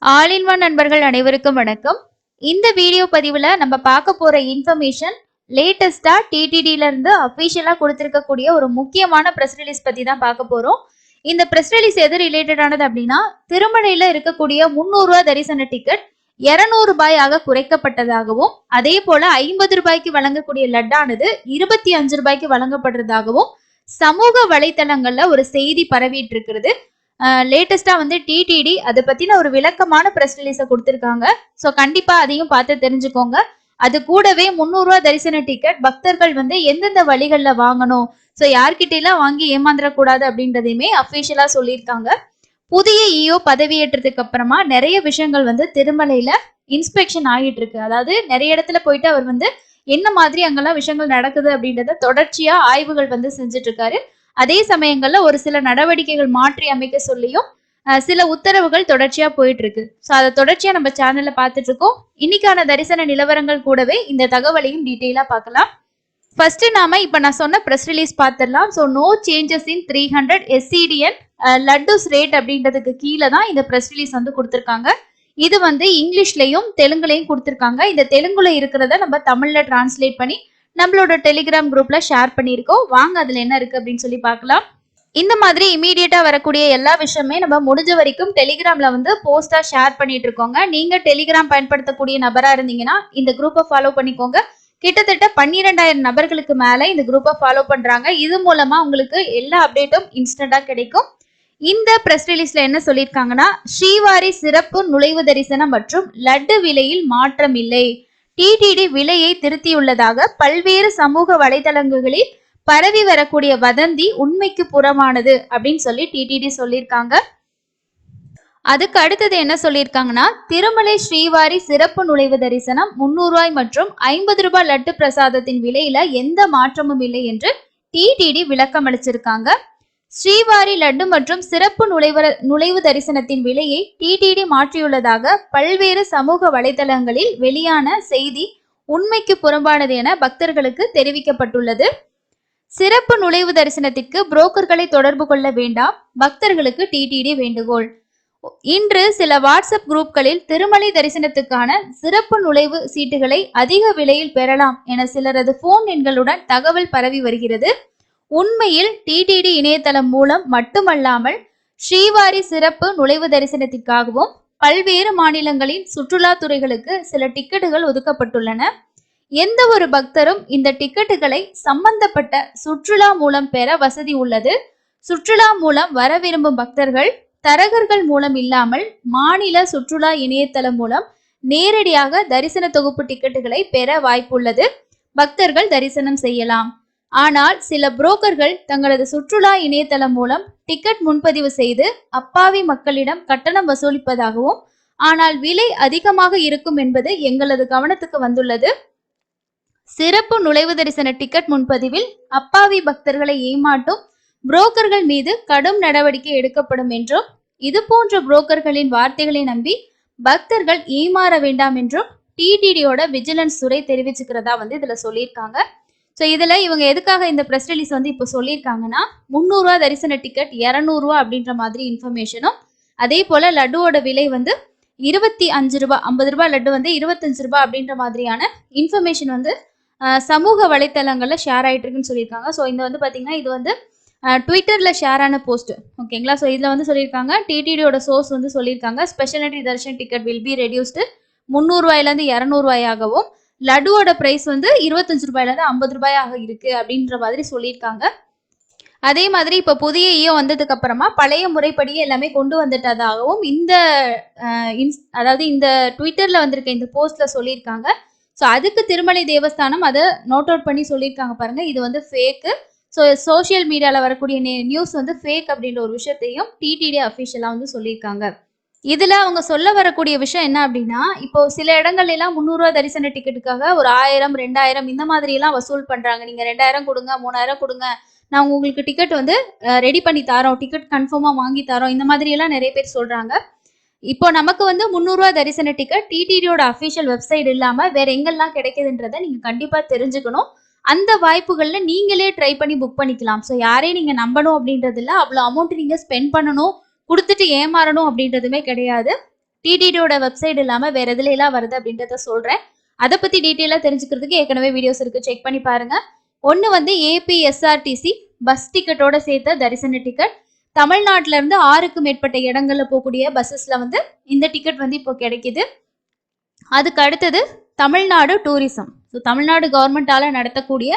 All in one நண்பர்கள் அனைவருக்கும் வணக்கம். இந்த வீடியோ பதிவுல நம்ம பார்க்க போற இன்ஃபர்மேஷன் லேட்டஸ்டா டிடிடில இருந்து அபிஷியலா கொடுத்திருக்கக்கூடிய ஒரு முக்கியமான பிரஸ் ரிலீஸ் பத்தி தான் பார்க்க போறோம். இந்த பிரஸ் ரிலீஸ் எது ரிலேட்டடானது அப்படின்னா, திருமலையில இருக்கக்கூடிய 300 ரூபாய் தரிசன டிக்கெட் 200 ரூபாயாக குறைக்கப்பட்டதாகவும், அதே போல 50 ரூபாய்க்கு வழங்கக்கூடிய லட்டானது 25 ரூபாய்க்கு வழங்கப்படுறதாகவும் சமூக வலைத்தளங்கள்ல ஒரு செய்தி பரவிட்டு இருக்கிறது. லேட்டஸ்டா வந்து டிடிடி அதை பத்தின ஒரு விளக்கமான பிரஸ் ரிலீஸை கொடுத்திருக்காங்க. ஸோ கண்டிப்பா அதையும் பார்த்து தெரிஞ்சுக்கோங்க. அது கூடவே 300 ரூபாய் தரிசன டிக்கெட் பக்தர்கள் வந்து எந்தெந்த வழிகள்ல வாங்கணும், ஸோ யார்கிட்ட எல்லாம் வாங்கி ஏமாந்துடக்கூடாது அப்படின்றதையுமே அபிஷியலா சொல்லியிருக்காங்க. புதிய இஓ பதவியேற்றதுக்கு அப்புறமா நிறைய விஷயங்கள் வந்து திருமலையில இன்ஸ்பெக்ஷன் ஆகிட்டு இருக்கு. அதாவது நிறைய இடத்துல போயிட்டு அவர் வந்து என்ன மாதிரி அங்கெல்லாம் விஷயங்கள் நடக்குது அப்படின்றத தொடர்ச்சியா ஆய்வுகள் வந்து செஞ்சுட்டு இருக்காரு. அதே சமயங்கள்ல ஒரு சில நடவடிக்கைகள் மாற்றி அமைக்க சொல்லியும் சில உத்தரவுகள் தொடர்ச்சியா போயிட்டு இருக்கு. ஸோ அதை தொடர்ச்சியா நம்ம சேனல்ல பார்த்துட்டு இருக்கோம். இன்னைக்கான தரிசன நிலவரங்கள் கூடவே இந்த தகவலையும் டீட்டெயிலா பார்க்கலாம். ஃபர்ஸ்ட் நாம இப்ப நான் சொன்ன பிரஸ் ரிலீஸ் பார்த்துடலாம். So no changes in 300 SCDN லட்டுஸ் ரேட் அப்படின்றதுக்கு கீழே தான் இந்த பிரஸ் ரிலீஸ் வந்து கொடுத்துருக்காங்க. இது வந்து இங்கிலீஷ்லயும் தெலுங்குலையும் கொடுத்துருக்காங்க. இந்த தெலுங்குல இருக்கிறத நம்ம தமிழ்ல டிரான்ஸ்லேட் பண்ணி நம்மளோட டெலிகிராம் குரூப்ல ஷேர் பண்ணியிருக்கோம். வாங்க அதுல என்ன இருக்கு அப்படின்னு சொல்லி பார்க்கலாம். இந்த மாதிரி இமீடியட்டா வரக்கூடிய எல்லா விஷயமே நம்ம முடிஞ்ச வரைக்கும் டெலிகிராம்ல வந்து போஸ்டா ஷேர் பண்ணிட்டு இருக்கோங்க. நீங்க டெலிகிராம் பயன்படுத்தக்கூடிய நபரா இருந்தீங்கன்னா இந்த குரூப்பை ஃபாலோ பண்ணிக்கோங்க. கிட்டத்தட்ட 12,000 நபர்களுக்கு மேல இந்த குரூப்பை ஃபாலோ பண்றாங்க. இது மூலமா உங்களுக்கு எல்லா அப்டேட்டும் இன்ஸ்டன்டா கிடைக்கும். இந்த பிரஸ் ரிலீஸ்ல என்ன சொல்லியிருக்காங்கன்னா, ஸ்ரீவாரி சிறப்பு நுழைவு தரிசனம் மற்றும் லட்டு விலையில் மாற்றம் இல்லை. டிடிடி விலையை திருத்தியுள்ளதாக பல்வேறு சமூக வலைதளங்களில் பரவி வரக்கூடிய வதந்தி உண்மைக்கு புறமானது அப்படின்னு சொல்லி டிடிடி சொல்லியிருக்காங்க. அதுக்கு அடுத்தது என்ன சொல்லியிருக்காங்கன்னா, திருமலை ஸ்ரீவாரி சிறப்பு நுழைவு தரிசனம் 300 ரூபாய் மற்றும் 50 ரூபாய் லட்டு பிரசாதத்தின் விலையில எந்த மாற்றமும் இல்லை என்று டிடிடி விளக்கம் அளிச்சிருக்காங்க. ஸ்ரீவாரி லட்டு மற்றும் சிறப்பு நுழைவு தரிசனத்தின் விலையை டிடிடி மாற்றியுள்ளதாக பல்வேறு சமூக வலைதளங்களில் வெளியான செய்தி உண்மைக்கு புறம்பானது என பக்தர்களுக்கு தெரிவிக்கப்பட்டுள்ளது. சிறப்பு நுழைவு தரிசனத்திற்கு புரோக்கர்களை தொடர்பு கொள்ள வேண்டாம், பக்தர்களுக்கு டிடிடி வேண்டுகோள். இன்று சில வாட்ஸ்அப் குரூப்களில் திருமலை தரிசனத்துக்கான சிறப்பு நுழைவு சீட்டுகளை அதிக விலையில் பெறலாம் என சிலரது போன் எண்களுடன் தகவல் பரவி வருகிறது. உண்மையில் டிடிடி இணையதளம் மூலம் மட்டுமல்லாமல் ஸ்ரீவாரி சிறப்பு நுழைவு தரிசனத்திற்காகவும் பல்வேறு மாநிலங்களின் சுற்றுலா துறைகளுக்கு சில டிக்கெட்டுகள் ஒதுக்கப்பட்டுள்ளன. எந்த ஒரு பக்தரும் இந்த டிக்கெட்டுகளை சம்பந்தப்பட்ட சுற்றுலா மூலம் பெற வசதி உள்ளது. சுற்றுலா மூலம் வர விரும்பும் பக்தர்கள் தரகர்கள் மூலம் இல்லாமல் மாநில சுற்றுலா இணையதளம் மூலம் நேரடியாக தரிசன தொகுப்பு டிக்கெட்டுகளை பெற வாய்ப்புள்ளது. பக்தர்கள் தரிசனம் செய்யலாம். ஆனால் சில புரோக்கர்கள் தங்களது சுற்றுலா இணையதளம் மூலம் டிக்கெட் முன்பதிவு செய்து அப்பாவி மக்களிடம் கட்டணம் வசூலிப்பதாகவும், ஆனால் விலை அதிகமாக இருக்கும் என்பது எங்களது கவனத்துக்கு வந்துள்ளது. சிறப்பு நுழைவு தரிசன டிக்கெட் முன்பதிவில் அப்பாவி பக்தர்களை ஏமாற்றும் புரோக்கர்கள் மீது கடும் நடவடிக்கை எடுக்கப்படும் என்றும், இது போன்ற புரோக்கர்களின் வார்த்தைகளை நம்பி பக்தர்கள் ஏமாற வேண்டாம் என்றும் டிடிடியோட விஜிலன்ஸ் துறை தெரிவிச்சுக்கிறதா வந்து இதுல சொல்லியிருக்காங்க. ஸோ இதில் இவங்க எதுக்காக இந்த ப்ரெஸ் ரிலீஸ் வந்து இப்போ சொல்லியிருக்காங்கன்னா, 300 ரூபா தரிசன டிக்கெட் 200 ரூபா அப்படின்ற மாதிரி இன்ஃபர்மேஷனும், அதே போல் லட்டுவோட விலை வந்து 25 ரூபா, 50 ரூபாய் லட்டு வந்து 25 ரூபா அப்படின்ற மாதிரியான இன்ஃபர்மேஷன் வந்து சமூக வலைத்தளங்களில் ஷேர் ஆகிட்டு இருக்குன்னு சொல்லியிருக்காங்க. ஸோ இந்த வந்து பார்த்தீங்கன்னா இது வந்து ட்விட்டரில் ஷேர் ஆன போஸ்ட், ஓகேங்களா. ஸோ இதில் வந்து சொல்லியிருக்காங்க, டிடிடியோட சோர்ஸ் வந்து சொல்லியிருக்காங்க, special entry Darshan ticket will be reduced 300 ரூபாயிலேருந்து 200 ரூபாயாகவும், லட்டுவோட பிரைஸ் வந்து 25 ரூபாயிலேருந்து 50 ரூபாயாக இருக்கு அப்படின்ற மாதிரி சொல்லியிருக்காங்க. அதே மாதிரி இப்போ புதிய இஓ வந்ததுக்கு அப்புறமா பழைய முறைப்படியே எல்லாமே கொண்டு வந்துட்டதாகவும் இந்த அதாவது இந்த ட்விட்டர்ல வந்திருக்க இந்த போஸ்ட்ல சொல்லியிருக்காங்க. ஸோ அதுக்கு திருமலை தேவஸ்தானம் அதை நோட் அவுட் பண்ணி சொல்லியிருக்காங்க பாருங்க, இது வந்து ஃபேக்கு. ஸோ சோசியல் மீடியாவில் வரக்கூடிய நியூஸ் வந்து ஃபேக் அப்படின்ற ஒரு விஷயத்தையும் டிடிடி அஃபிஷியலாக வந்து சொல்லியிருக்காங்க. இதுல அவங்க சொல்ல வரக்கூடிய விஷயம் என்ன அப்படின்னா, இப்போ சில இடங்கள்ல எல்லாம் 300 ரூபாய் தரிசன டிக்கெட்டுக்காக ஒரு 1000, 2000 இந்த மாதிரி எல்லாம் வசூல் பண்றாங்க. நீங்க 2000 கொடுங்க, 3000 கொடுங்க, நான் உங்களுக்கு டிக்கெட் வந்து ரெடி பண்ணி தரோம், டிக்கெட் கன்ஃபார்மா வாங்கி தரோம், இந்த மாதிரி எல்லாம் நிறைய பேர் சொல்றாங்க. இப்போ நமக்கு வந்து 300 ரூபாய் தரிசன டிக்கெட் டிடிடியோட அஃபிஷியல் வெப்சைட் இல்லாம வேற எங்கெல்லாம் கிடைக்குதுன்றதை நீங்க கண்டிப்பா தெரிஞ்சுக்கணும். அந்த வாய்ப்புகள்ல நீங்களே ட்ரை பண்ணி புக் பண்ணிக்கலாம். ஸோ யாரையும் நீங்க நம்பணும் அப்படின்றது இல்லை, அவ்வளோ அமௌண்ட் நீங்க ஸ்பெண்ட் பண்ணணும், கொடுத்துட்டு ஏமாறணும் அப்படின்றதுமே கிடையாது. டிடிடியோட வெப்சைட் இல்லாம வேற எதுல எல்லாம் வருது அப்படின்றத சொல்றேன். அதை பத்தி டீட்டெயிலா தெரிஞ்சுக்கிறதுக்கு ஏற்கனவே வீடியோஸ் இருக்கு, செக் பண்ணி பாருங்க. ஒன்னு வந்து ஏபிஎஸ்ஆர்டிசி பஸ் டிக்கெட்டோட சேர்த்த தரிசன டிக்கெட். தமிழ்நாட்டில இருந்து 6க்கு மேற்பட்ட இடங்கள்ல போகக்கூடிய பஸ்ஸஸ்ல வந்து இந்த டிக்கெட் வந்து இப்போ கிடைக்குது. அதுக்கு அடுத்தது தமிழ்நாடு டூரிசம். ஸோ தமிழ்நாடு கவர்மெண்டால நடத்தக்கூடிய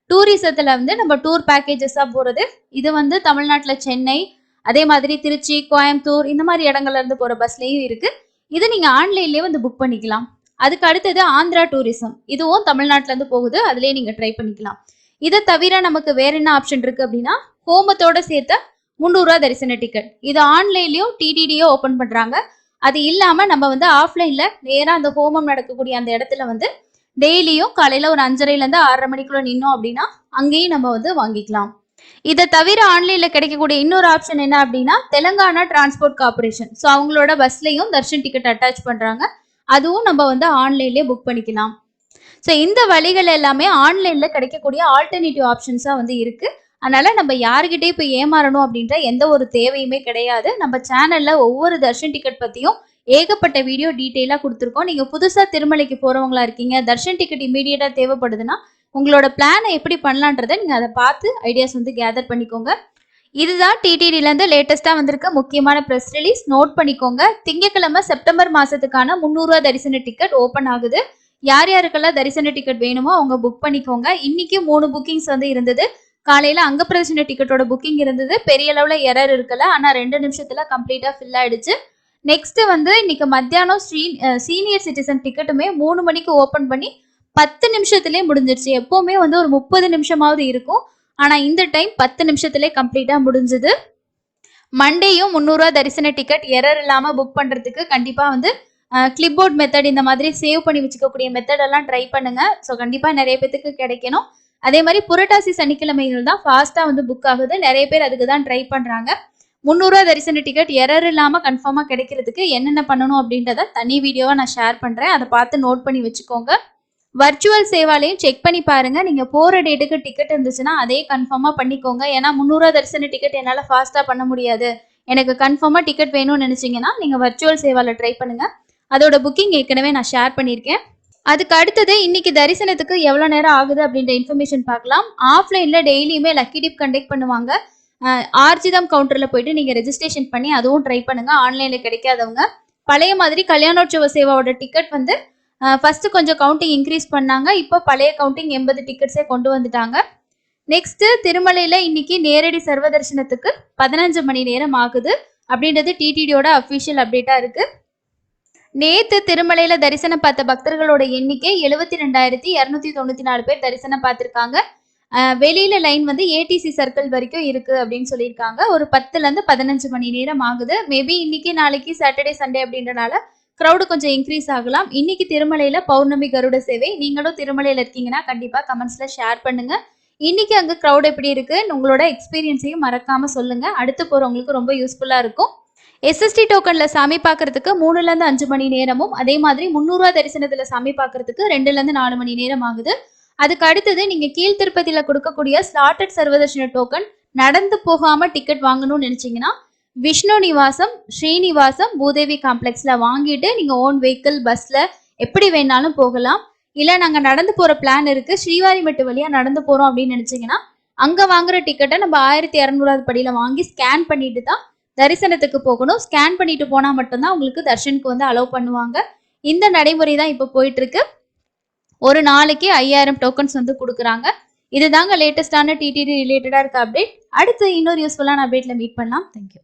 டூரிசத்துல வந்து நம்ம டூர் பேக்கேஜஸா போறது. இது வந்து தமிழ்நாட்டில் சென்னை, அதே மாதிரி திருச்சி, கோயம்புத்தூர் இந்த மாதிரி இடங்கள்ல இருந்து போற பஸ்லயும் இருக்கு. இது நீங்க ஆன்லைன்லயே வந்து புக் பண்ணிக்கலாம். அதுக்கு அடுத்தது ஆந்திரா டூரிசம். இதுவும் தமிழ்நாட்டில இருந்து போகுது, அதுலயே நீங்க ட்ரை பண்ணிக்கலாம். இதை தவிர நமக்கு வேற என்ன ஆப்ஷன் இருக்கு அப்படின்னா, ஹோமத்தோட சேர்த்த 300 ரூபா தரிசன டிக்கெட். இது ஆன்லைன்லயும் டிடிடியோ ஓபன் பண்றாங்க. அது இல்லாம நம்ம வந்து ஆஃப்லைன்ல நேரா அந்த ஹோமம் நடக்கக்கூடிய அந்த இடத்துல வந்து டெய்லியும் காலையில ஒரு 5:30ல இருந்து 6:30 மணிக்குள்ள நின்னோம் அப்படின்னா அங்கேயும் நம்ம வந்து வாங்கிக்கலாம். இதை தவிர ஆன்லைன்ல கிடைக்கக்கூடிய இன்னொரு ஆப்ஷன் என்ன அப்படின்னா, தெலுங்கானா டிரான்ஸ்போர்ட் கார்பரேஷன். ஸோ அவங்களோட பஸ்லயும் தர்ஷன் டிக்கெட் அட்டாச் பண்றாங்க. அதுவும் நம்ம வந்து ஆன்லைன்லயே புக் பண்ணிக்கலாம். ஸோ இந்த வழிகள் எல்லாமே ஆன்லைன்ல கிடைக்கக்கூடிய ஆல்டர்னேட்டிவ் ஆப்ஷன்ஸா வந்து இருக்கு. அதனால நம்ம யாருக்கிட்டே இப்போ ஏமாறணும் அப்படின்ற எந்த ஒரு தேவையுமே கிடையாது. நம்ம சேனல்ல ஒவ்வொரு தர்ஷன் டிக்கெட் பத்தியும் ஏகப்பட்ட வீடியோ டீட்டெயிலாக கொடுத்துருக்கோம். நீங்கள் புதுசாக திருமலைக்கு போகிறவங்களா இருக்கீங்க, தர்ஷன் டிக்கெட் இமீடியட்டாக தேவைப்படுதுன்னா உங்களோட பிளானை எப்படி பண்ணலான்றதை நீங்கள் அதை பார்த்து ஐடியாஸ் வந்து கேதர் பண்ணிக்கோங்க. இதுதான் டிடிடிலேருந்து லேட்டஸ்ட்டாக வந்திருக்க முக்கியமான ப்ரெஸ் ரிலீஸ். நோட் பண்ணிக்கோங்க. திங்கட்கிழமை செப்டம்பர் மாதத்துக்கான 300 ரூபா தரிசன டிக்கெட் ஓப்பன் ஆகுது. யார் யாருக்கெல்லாம் தரிசன டிக்கெட் வேணுமோ அவங்க புக் பண்ணிக்கோங்க. இன்னைக்கு 3 புக்கிங்ஸ் வந்து இருந்தது. காலையில அங்க பிரதர்ஷன டிக்கெட்டோட புக்கிங் இருந்தது. பெரிய அளவுல எரர் இருக்கல, ஆனா 2 நிமிஷத்துல கம்ப்ளீட்டா ஃபில் ஆயிடுச்சு. நெக்ஸ்ட் வந்து இன்னைக்கு மத்தியானம் சீனியர் சிட்டிசன் டிக்கெட்டுமே 3 மணிக்கு ஓபன் பண்ணி 10 நிமிஷத்துலயே முடிஞ்சிருச்சு. எப்பவுமே வந்து ஒரு 30 நிமிஷமாவது இருக்கும், ஆனா இந்த டைம் 10 நிமிஷத்துலயே கம்ப்ளீட்டா முடிஞ்சது. மண்டேயும் 300 ரூபா தரிசன டிக்கெட் எரர் இல்லாம புக் பண்றதுக்கு கண்டிப்பா வந்து கிளிப்போர்ட் மெத்தட் இந்த மாதிரி சேவ் பண்ணி வச்சுக்கக்கூடிய மெத்தட் எல்லாம் ட்ரை பண்ணுங்க. ஸோ கண்டிப்பா நிறைய பேத்துக்கு கிடைக்கணும். அதே மாதிரி புரட்டாசி சனிக்கிழமைகள் தான் ஃபாஸ்டா வந்து புக் ஆகுது. நிறைய பேர் அதுக்கு தான் ட்ரை பண்றாங்க. 300 ரூபா தரிசன டிக்கெட் எரர் இல்லாம கன்ஃபார்மா கிடைக்கிறதுக்கு என்னென்ன பண்ணணும் அப்படின்றத தனி வீடியோவா நான் ஷேர் பண்றேன். அதை பார்த்து நோட் பண்ணி வச்சுக்கோங்க. வர்ச்சுவல் சேவாலையும் செக் பண்ணி பாருங்க. நீங்க போற டேட்டுக்கு டிக்கெட் இருந்துச்சுன்னா அதே கன்ஃபார்மா பண்ணிக்கோங்க. ஏன்னா 300 ரூபா தரிசன டிக்கெட் என்னால ஃபாஸ்டா பண்ண முடியாது, எனக்கு கன்ஃபார்மா டிக்கெட் வேணும்னு நினைச்சீங்கன்னா நீங்க வர்ச்சுவல் சேவால ட்ரை பண்ணுங்க. அதோட புக்கிங் ஏற்கனவே நான் ஷேர் பண்ணியிருக்கேன். அதுக்கு அடுத்தது இன்னைக்கு தரிசனத்துக்கு எவ்வளோ நேரம் ஆகுது அப்படின்ற இன்ஃபர்மேஷன் பார்க்கலாம். ஆஃப்லைன்ல டெய்லியுமே லக்கி டிப் கண்டக்ட் பண்ணுவாங்க. ஆர்ஜிதம் கவுண்டர்ல போயிட்டு நீங்க ரெஜிஸ்ட்ரேஷன் பண்ணி அதுவும் ட்ரை பண்ணுங்க. ஆன்லைன்ல கிடைக்காதவங்க பழைய மாதிரி கல்யாணோற்சவ சேவாவோட டிக்கெட் வந்து ஃபர்ஸ்ட் கொஞ்சம் கவுண்டிங் இன்க்ரீஸ் பண்ணாங்க. இப்போ பழைய கவுண்டிங் 80 டிக்கெட்ஸே கொண்டு வந்துட்டாங்க. நெக்ஸ்ட் திருமலையில இன்னைக்கு நேரடி சர்வ தரிசனத்துக்கு 15 மணி நேரம் ஆகுது அப்படின்றது டிடிடியோட அஃபிஷியல் அப்டேட்டா இருக்கு. நேத்து திருமலையில தரிசனம் பார்த்த பக்தர்களோட எண்ணிக்கை 72,294 பேர் தரிசனம் பார்த்திருக்காங்க. வெளியில லைன் வந்து ஏடிசி சர்க்கிள் வரைக்கும் இருக்கு அப்படின்னு சொல்லியிருக்காங்க. ஒரு 10ல இருந்து 15 மணி நேரம் ஆகுது. மேபி இன்னைக்கு நாளைக்கு சாட்டர்டே சண்டே அப்படின்றனால க்ரௌடு கொஞ்சம் இன்க்ரீஸ் ஆகலாம். இன்னைக்கு திருமலையில பௌர்ணமி கருட சேவை. நீங்களும் திருமலையில இருக்கீங்கன்னா கண்டிப்பா கமெண்ட்ஸ்ல ஷேர் பண்ணுங்க. இன்னைக்கு அங்க க்ரௌட் எப்படி இருக்கு, உங்களோட எக்ஸ்பீரியன்ஸையும் மறக்காம சொல்லுங்க. அடுத்து போறவங்களுக்கு ரொம்ப யூஸ்ஃபுல்லா இருக்கும். எஸ்எஸ்டி டோக்கன்ல சாமி பார்க்கறதுக்கு 3ல இருந்து 5 மணி நேரமும், அதே மாதிரி 300 ரூபா தரிசனத்துல சாமி பார்க்கறதுக்கு 2ல இருந்து 4 மணி நேரம் ஆகுது. அதுக்கு அடுத்தது நீங்க கீழ் திருப்பதியில கொடுக்கக்கூடிய ஸ்லாட்டட் சர்வதர்ஷன டோக்கன் நடந்து போகாம டிக்கெட் வாங்கணும்னு நினைச்சீங்கன்னா விஷ்ணு நிவாசம், ஸ்ரீனிவாசம், பூதேவி காம்ப்ளெக்ஸ்ல வாங்கிட்டு நீங்க ஓன் வெஹிக்கிள் பஸ்ல எப்படி வேணாலும் போகலாம். இல்ல நாங்க நடந்து போற பிளான் இருக்கு, ஸ்ரீவாரிமெட்டு வழியா நடந்து போறோம் அப்படின்னு நினைச்சீங்கன்னா அங்க வாங்குற டிக்கெட்டை நம்ம 1200 படியில வாங்கி ஸ்கேன் பண்ணிட்டு தான் தரிசனத்துக்கு போகணும். ஸ்கேன் பண்ணிட்டு போனா மட்டும்தான் உங்களுக்கு தர்ஷனுக்கு வந்து அலோவ் பண்ணுவாங்க. இந்த நடைமுறை தான் இப்போ போயிட்டு இருக்கு. ஒரு நாளைக்கு 5000 டோக்கன்ஸ் வந்து கொடுக்குறாங்க. இதுதாங்க லேட்டஸ்டான டிடிடி ரிலேட்டடா இருக்க அப்டேட். அடுத்து இன்னொரு யூஸ்ஃபுல்லான அப்டேட்ல மீட் பண்ணலாம். தேங்க்யூ.